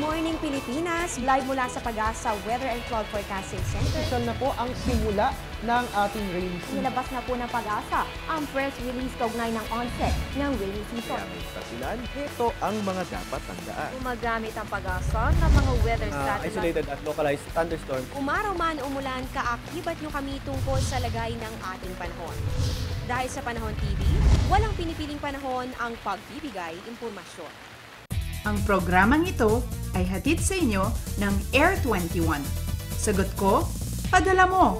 morning, Pilipinas! Live mula sa Pag-asa Weather and Cloud Forecasting Center. Official na po ang simula ng ating rainy season. Nilabas na po ng Pag-asa ang press release kaugnay ng onset ng rainy season. Kaya may kasilan, ito ang mga dapat tandaan. Gumagamit ang Pag-asa ng mga weather satellite. Isolated at localized thunderstorm. Umaraw man umulan, kaakibat nyo kami tungkol sa lagay ng ating panahon. Dahil sa Panahon TV, walang pinipiling panahon ang pagbibigay impormasyon. Ang programang ito ay hatid sa inyo ng Air 21. Sagot ko, padala mo!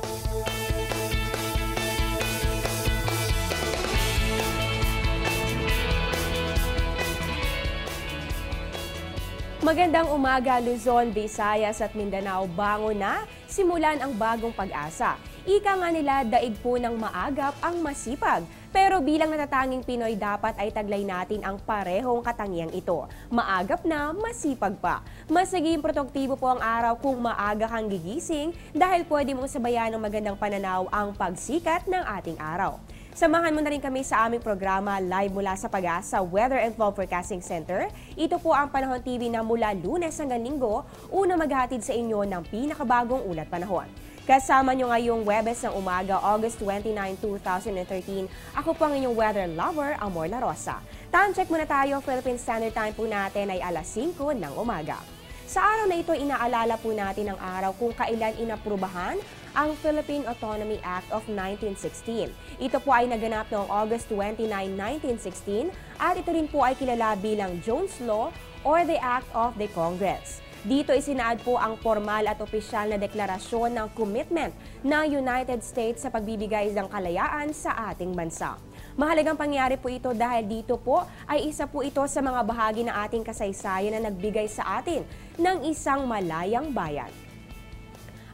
Magandang umaga, Luzon, Visayas at Mindanao. Bangon na, simulan ang bagong Pag-asa. Ika nga nila, daig po ng maagap ang masipag. Pero bilang natatanging Pinoy, dapat ay taglay natin ang parehong katangiang ito. Maagap na, masipag pa. Mas naging produktibo po ang araw kung maaga kang gigising dahil pwede mong sabayan ng magandang pananaw ang pagsikat ng ating araw. Samahan mo na rin kami sa aming programa live mula sa Pag-asa Weather and Cloud Forecasting Center. Ito po ang Panahon TV na mula Lunes hanggang Linggo, una maghatid sa inyo ng pinakabagong ulat panahon. Kasama nyo ngayong Webes ng umaga, August 29, 2013. Ako po ang inyong weather lover, Amor La Rosa. Time check muna tayo, Philippine Standard Time po natin ay alas 5 ng umaga. Sa araw na ito, inaalala po natin ang araw kung kailan inaprubahan ang Philippine Autonomy Act of 1916. Ito po ay naganap noong August 29, 1916 at ito rin po ay kilala bilang Jones Law or the Act of the Congress. Dito isinaad po ang formal at opisyal na deklarasyon ng commitment ng United States sa pagbibigay ng kalayaan sa ating bansa. Mahalagang pangyari po ito dahil dito po ay isa po ito sa mga bahagi ng ating kasaysayan na nagbigay sa atin ng isang malayang bayan.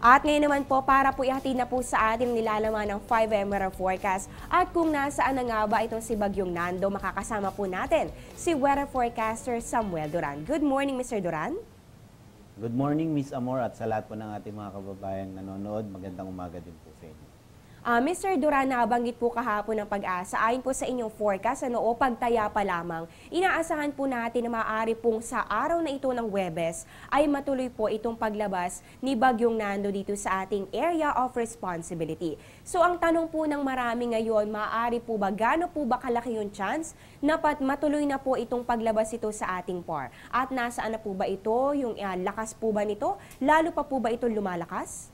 At ngayon naman po, para po ihatid na po sa atin nilalaman ng 5am weather forecast at kung nasaan na nga ba itong si Bagyong Nando, makakasama po natin si weather forecaster Samuel Duran. Good morning, Mr. Duran. Good morning, Miss Amor, at sa lahat po ng ating mga kababayang nanonood. Magandang umaga din po sa inyo. Mr. Duran, nabanggit po kahapon ng Pag-asa. Ayon po sa inyong forecast, o pagtaya pa lamang, inaasahan po natin na maaari pong sa araw na ito ng Huwebes ay matuloy po itong paglabas ni Bagyong Nando dito sa ating area of responsibility. So ang tanong po ng marami ngayon, maaari po ba, gaano po ba kalaki yung chance na matuloy na po itong paglabas ito sa ating PAR? At nasaan na po ba ito, yung lakas po ba nito? Lalo pa po ba ito lumalakas?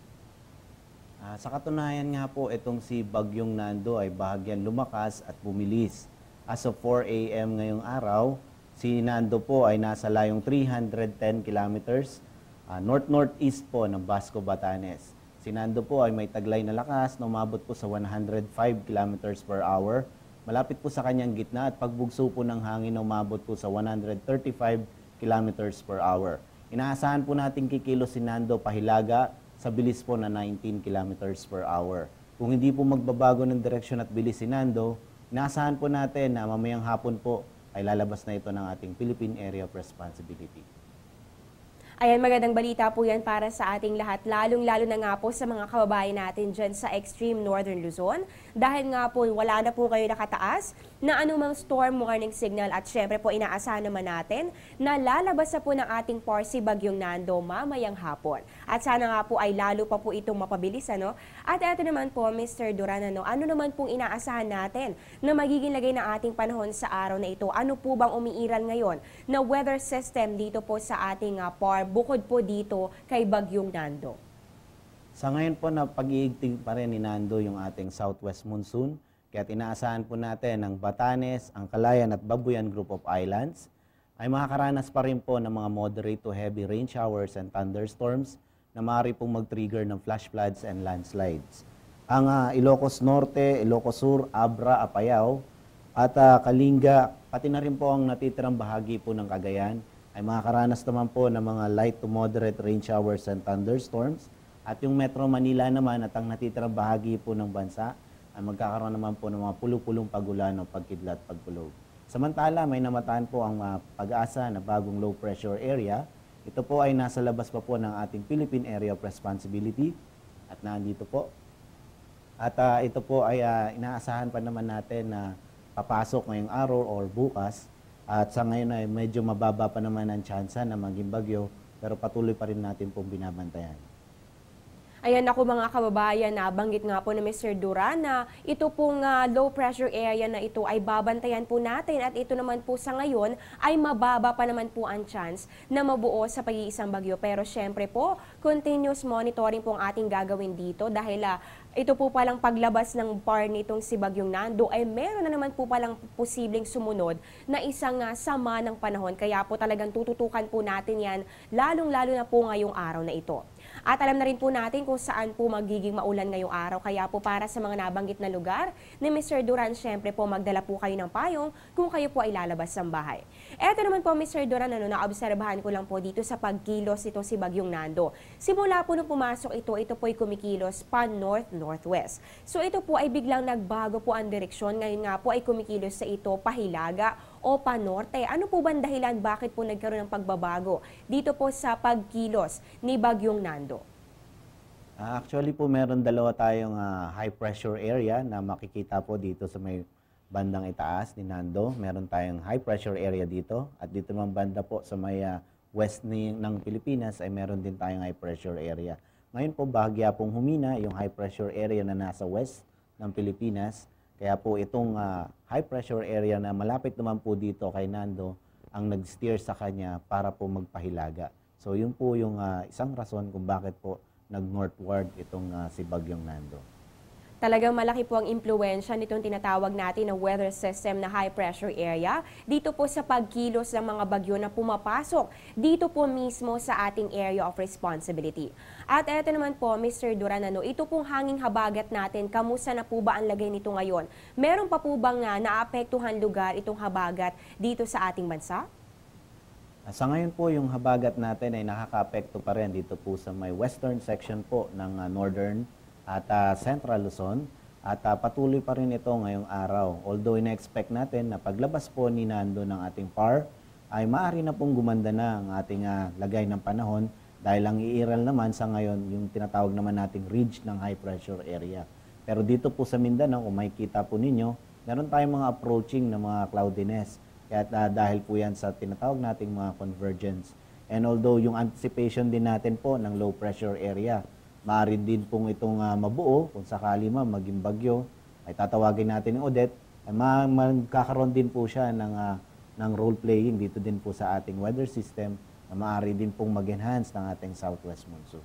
Sa katunayan nga po, itong si Bagyong Nando ay bahagyan lumakas at bumilis. As of 4 a.m. ngayong araw, si Nando po ay nasa layong 310 kilometers north-northeast po ng Basco, Batanes. Si Nando po ay may taglay na lakas na umabot po sa 105 kilometers per hour. Malapit po sa kanyang gitna at pagbugso po ng hangin na umabot po sa 135 kilometers per hour. Inaasahan po natin kikilos si Nando pahilaga sa bilis po na 19 kilometers per hour. Kung hindi po magbabago ng direksyon at bilis si Nando, inaasahan po natin na mamayang hapon po ay lalabas na ito ng ating Philippine Area of Responsibility. Ayan, magandang balita po yan para sa ating lahat, lalong-lalo na nga po sa mga kababayan natin dyan sa extreme northern Luzon. Dahil nga po, wala na po kayo nakataas na anumang storm warning signal at syempre po inaasahan naman natin na lalabas na po ng ating PAR si Bagyong Nando mamayang hapon. At sana nga po ay lalo pa po itong mapabilis, ano? At eto naman po, Mr. Duran, ano naman pong inaasahan natin na magiging lagay ng ating panahon sa araw na ito? Ano po bang umiiral ngayon na weather system dito po sa ating PAR? Bukod po dito kay Bagyong Nando. Sa ngayon po na pag-iigting pa rin ni Nando yung ating southwest monsoon, kaya inaasahan po natin ang Batanes, ang Calayan at Babuyan Group of Islands ay makakaranas pa rin po ng mga moderate to heavy rain showers and thunderstorms na maaari pong mag-trigger ng flash floods and landslides. Ang Ilocos Norte, Ilocos Sur, Abra, Apayao at Kalinga, pati na rin po ang natitirang bahagi po ng Cagayan ay makakaranas naman po ng mga light to moderate rain showers and thunderstorms. At yung Metro Manila naman at ang natitirang bahagi po ng bansa ay magkakaroon naman po ng mga pulupulong pagulan o pagkidlat, pagkulog. Samantala, may namataan po ang Pag-asa na bagong low pressure area. Ito po ay nasa labas pa po ng ating Philippine Area of Responsibility at nandito po. At ito po ay inaasahan pa naman natin na papasok ngayong araw or bukas. At sa ngayon ay medyo mababa pa naman ang tsansa na maging bagyo pero patuloy pa rin natin pong binabantayan. Ayan ako mga kababayan, nabanggit nga po ni Mr. Duran na ito pong low pressure area na ito ay babantayan po natin at ito naman po sa ngayon ay mababa pa naman po ang chance na mabuo sa pag-iisang bagyo. Pero syempre po, continuous monitoring po ang ating gagawin dito dahil ito po palang paglabas ng PAR nitong si Bagyong Nando ay meron na naman po palang posibleng sumunod na isang sama ng panahon. Kaya po talagang tututukan po natin yan lalong-lalo na po ngayong araw na ito. At alam na rin po natin kung saan po magiging maulan ngayong araw. Kaya po para sa mga nabanggit na lugar ni Mr. Duran, syempre po magdala po kayo ng payong kung kayo po ay lalabas ng bahay. Eto naman po Mr. Duran, naobserbahan ko lang po dito sa pagkilos itong si Bagyong Nando. Simula po nung pumasok ito po ay kumikilos pa north-northwest. So ito po ay biglang nagbago po ang direksyon. Ngayon nga po ay kumikilos sa ito pahilaga o panorte. Ano po ba ang dahilan bakit po nagkaroon ng pagbabago dito po sa pagkilos ni Bagyong Nando? Actually po, meron dalawa tayong high pressure area na makikita po dito sa may bandang itaas ni Nando. Meron tayong high pressure area dito at dito naman banda po sa may west ng Pilipinas ay meron din tayong high pressure area. Ngayon po, bahagya pong humina yung high pressure area na nasa west ng Pilipinas. Kaya po itong high pressure area na malapit naman po dito kay Nando ang nag-steer sa kanya para po magpahilaga. So yun po yung isang rason kung bakit po nag-northward itong si Bagyong Nando. Talagang malaki po ang impluwensya nitong tinatawag natin na weather system na high pressure area dito po sa pagkilos ng mga bagyo na pumapasok dito po mismo sa ating area of responsibility. At eto naman po, Mr. Duran, ito pong hanging habagat natin, kamusta na po ba ang lagay nito ngayon? Meron pa po bang naapektuhan lugar itong habagat dito sa ating bansa? Sa ngayon po, yung habagat natin ay nakaka-apekto pa rin dito po sa may western section po ng northern at Central Luzon at patuloy pa rin ito ngayong araw. Although ina-expect natin na paglabas po ni Nando ng ating PAR ay maaari na pong gumanda na ang ating lagay ng panahon dahil ang iiral naman sa ngayon yung tinatawag naman nating ridge ng high pressure area. Pero dito po sa Mindanao, kung makikita po ninyo, meron tayong mga approaching na mga cloudiness. Kaya dahil po yan sa tinatawag nating mga convergence. And although yung anticipation din natin po ng low pressure area, maaari din pong itong mabuo, kung sakali maging bagyo, ay tatawagin natin ng Odette, ay magkakaroon din po siya ng role-playing dito din po sa ating weather system na maaari din pong mag-enhance ng ating southwest monsoon.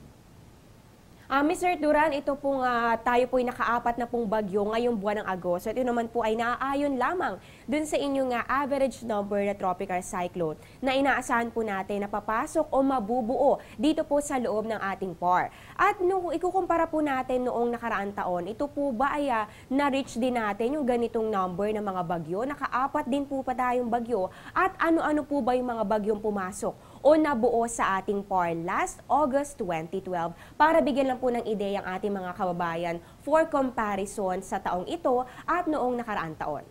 Mr. Duran, ito pong tayo po'y nakaapat na pong bagyo ngayong buwan ng Agosto. Ito naman po ay naaayon lamang dun sa inyong average number na tropical cyclone na inaasahan po natin na papasok o mabubuo dito po sa loob ng ating PAR. At nung ikukumpara po natin noong nakaraang taon, ito po ba ay na-reach din natin yung ganitong number ng mga bagyo? Nakaapat din po pa tayong bagyo at ano-ano po ba yung mga bagyong pumasok o nabuo sa ating PAR last August 2012 para bigyan lang po ng ideya ang ating mga kababayan for comparison sa taong ito at noong nakaraang taon.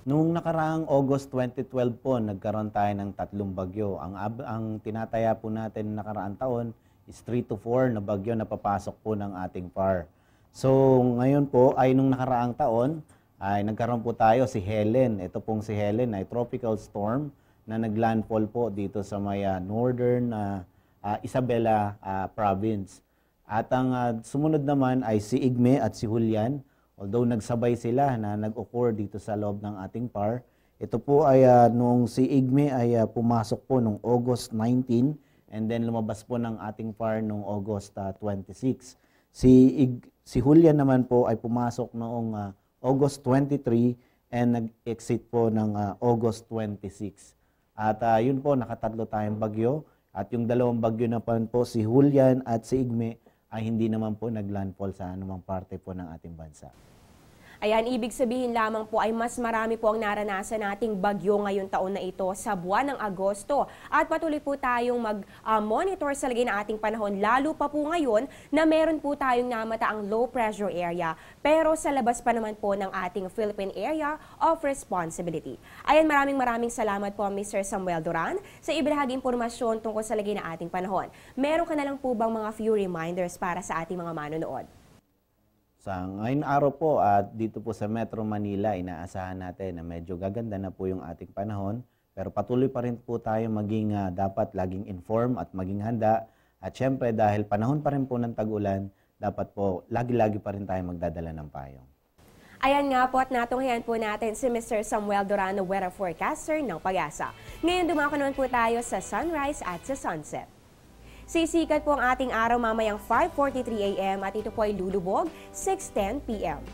Noong nakaraang August 2012 po, nagkaroon tayo ng 3 bagyo. Ang tinataya po natin nakaraang taon is 3 to 4 na bagyo na papasok po ng ating PAR. So ngayon po ay nung nakaraang taon ay nagkaroon po tayo si Helen. Ito pong si Helen ay tropical storm na naglandfall po dito sa may northern Isabela province. At ang sumunod naman ay si Igme at si Julian. Although nagsabay sila na nag-occur dito sa loob ng ating PAR, ito po ay noong si Igme ay pumasok po noong August 19 and then lumabas po ng ating PAR noong August 26. Si Julian naman po ay pumasok noong August 23 and nag-exit po ng August 26. At yun po, nakatatlo tayong bagyo. At yung dalawang bagyo na po, si Julian at si Igme, ay hindi naman po naglandfall sa anumang parte po ng ating bansa. Ayan, ibig sabihin lamang po ay mas marami po ang naranasan nating bagyo ngayong taon na ito sa buwan ng Agosto. At patuloy po tayong mag-monitor sa lagay ng ating panahon, lalo pa po ngayon na meron po tayong namataang low pressure area, pero sa labas pa naman po ng ating Philippine Area of Responsibility. Ayan, maraming salamat po Mr. Samuel Duran sa ibinahagi impormasyon tungkol sa lagay ng ating panahon. Meron ka na lang po bang mga few reminders para sa ating mga manonood? Sa ngayon araw po at dito po sa Metro Manila, inaasahan natin na medyo gaganda na po yung ating panahon. Pero patuloy pa rin po tayo maging dapat laging inform at maging handa. At syempre dahil panahon pa rin po ng tag-ulan, dapat po lagi-lagi pa rin tayo magdadala ng payong. Ayan nga po at natunghayan po natin si Mr. Samuel Durano, weather forecaster ng Pag-asa. Ngayon dumako naman po tayo sa sunrise at sa sunset. Sisikat po ang ating araw mamayang 5:43 a.m. at ito po ay lulubog 6:10 p.m.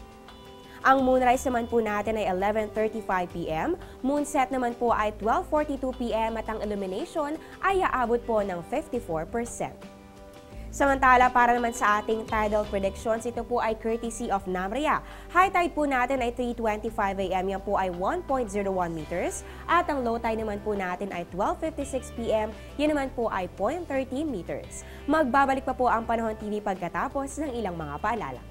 Ang moonrise naman po natin ay 11:35 p.m., moonset naman po ay 12:42 p.m. at ang illumination ay aabot po ng 54%. Samantala, para naman sa ating tidal predictions, ito po ay courtesy of Namria. High tide po natin ay 3:25 a.m., yan po ay 1.01 meters. At ang low tide naman po natin ay 12:56 p.m., yan naman po ay 0.13 meters. Magbabalik pa po ang Panahon TV pagkatapos ng ilang mga paalala.